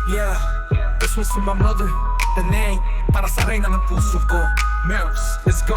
Yeah, this was for my mother, the name, para sa reyna ng puso ko. Meros, let's go.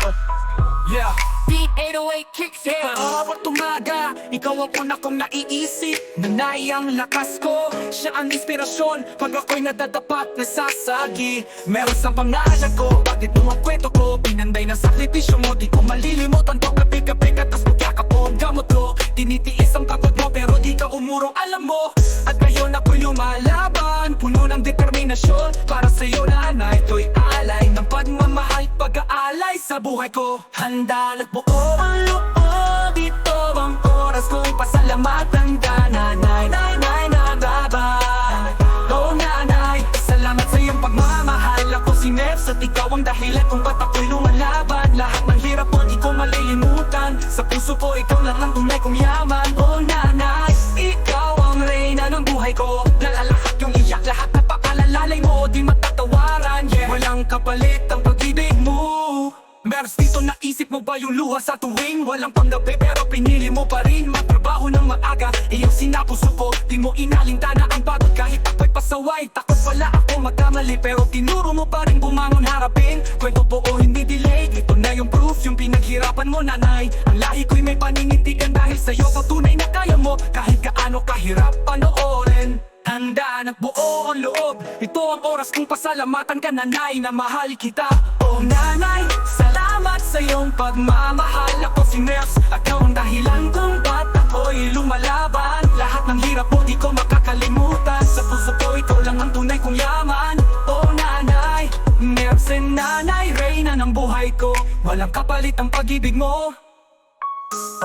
Yeah, D808 kicks in. Bawat umaga, ikaw ang una kong naiisip. Nanay ang lakas ko, siya ang inspirasyon. Pag ako'y nadadapat, nasasagi. Meron sa pangalan ko, bakit mo ang kwento ko? Pinanday ng sakripisyo mo, di ko malilimutan to. Gabi-gabi ka, tas magyakap mo ang gamot ko. Tinitiis ang pagod mo, pero di ka umurong, alam mo. At ngayon ako'y lumalaban, puno ng determinasyon. Para sa'yo nanay, ito'y alay ng pagmamahal, pag-aalay sa buhay ko. Handa nagbuo ang loob, ito ang oras kong pasalamatan ka, nanay, nanay, nagbaban. Oh nanay, salamat sa iyong pagmamahal. Ako si Meps at ikaw ang dahilan kung ba't ako'y lumalaban. Lahat ng hirap mo di ko malilimutan, sa puso ko ikaw lang ang tunay kong yaman. Oh nanay, ikaw ang reyna ng buhay ko. Nalalahat yung iyak, lahat na pakalalay mo, di matatawaran. Yeah, walang kapalit ang pag-ibig mo. Meron dito, naisip mo ba yung luha sa tuwing walang panggabi, pero pinili mo pa rin magtrabaho ng maaga. Iyong sinapuso ko, di mo inalintana ang pagod kahit ako'y pasaway. Takot pala ako magkamali, pero tinuro mo pa rin bumangon harapin. Kwento po o hindi delay, ito na yung proof, yung pinaghirapan mo nanay. Ang lahi ko'y may paninindigan dahil sa'yo, patunay na kaya mo kahit gaano kahirap panoorin. Handa nagbuo ang loob, ito ang oras kong pasalamatan ka nanay, na mahal kita. Oh nanay, salamat sa iyong pagmamahal. Ako si Meps, ikaw ang dahilan kung ba't ako'y lumalaban. Lahat ng hirap mo di ko makakalimutan, sa puso ko ikaw lang ang tunay kong yaman. Oh nanay, Meps and nanay, reyna ng buhay ko. Walang kapalit ang pag-ibig mo.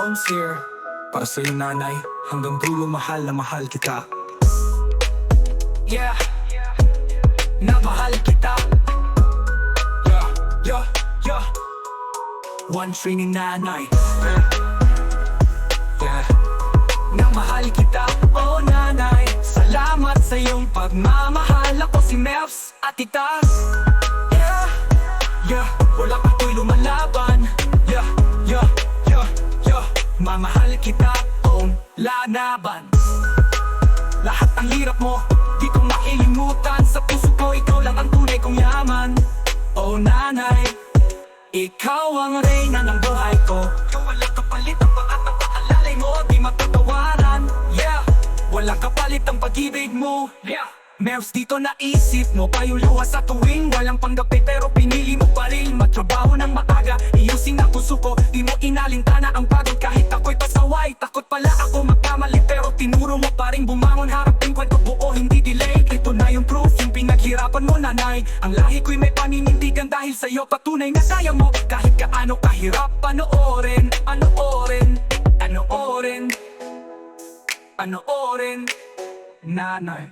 I'm here, para sa'yo nanay, hanggang dulo mahal na mahal kita. Yeah, na mahal kita. Yeah, yeah, yeah. One tree ni nanay, Yeah, na mahal kita. Oh nanay, salamat sa iyong pagmamahal. Ako si Meps at itaas. Yeah, yeah, wala pa ko'y lumalaban. yeah, yeah, yeah, yeah. Mamahal kita, oh lanaban. Lahat ng hirap mo, di ko makilimutan, sa puso ko ikaw lang ang tunay kong yaman. Oh nanay, ikaw ang reyna ng buhay ko. Ikaw walang kapalit ang pag-at ng paalalay mo, di matatawaran. Yeah, walang kapalit ang pag-ibig mo. Yeah, Meps dito, naisip mo pa yung luha sa tuwing walang panggabi, pero pinili mo pa rin magtrabaho ng maaga. Iyusin ang puso ko, di mo inalintana ang pagod kahit ako'y pasaway. Takot pala ako magkamali, pero tinuro mo pa rin bumangon harapin. Kwento buo, hindi delay, ito na yung proof, yung pinaghirapan mo nanay. Ang lahi ko'y may paninindigan dahil sa'yo, patunay na kaya mo kahit gaano kahirap panoorin. Panoorin, panoorin, panoorin, nanay.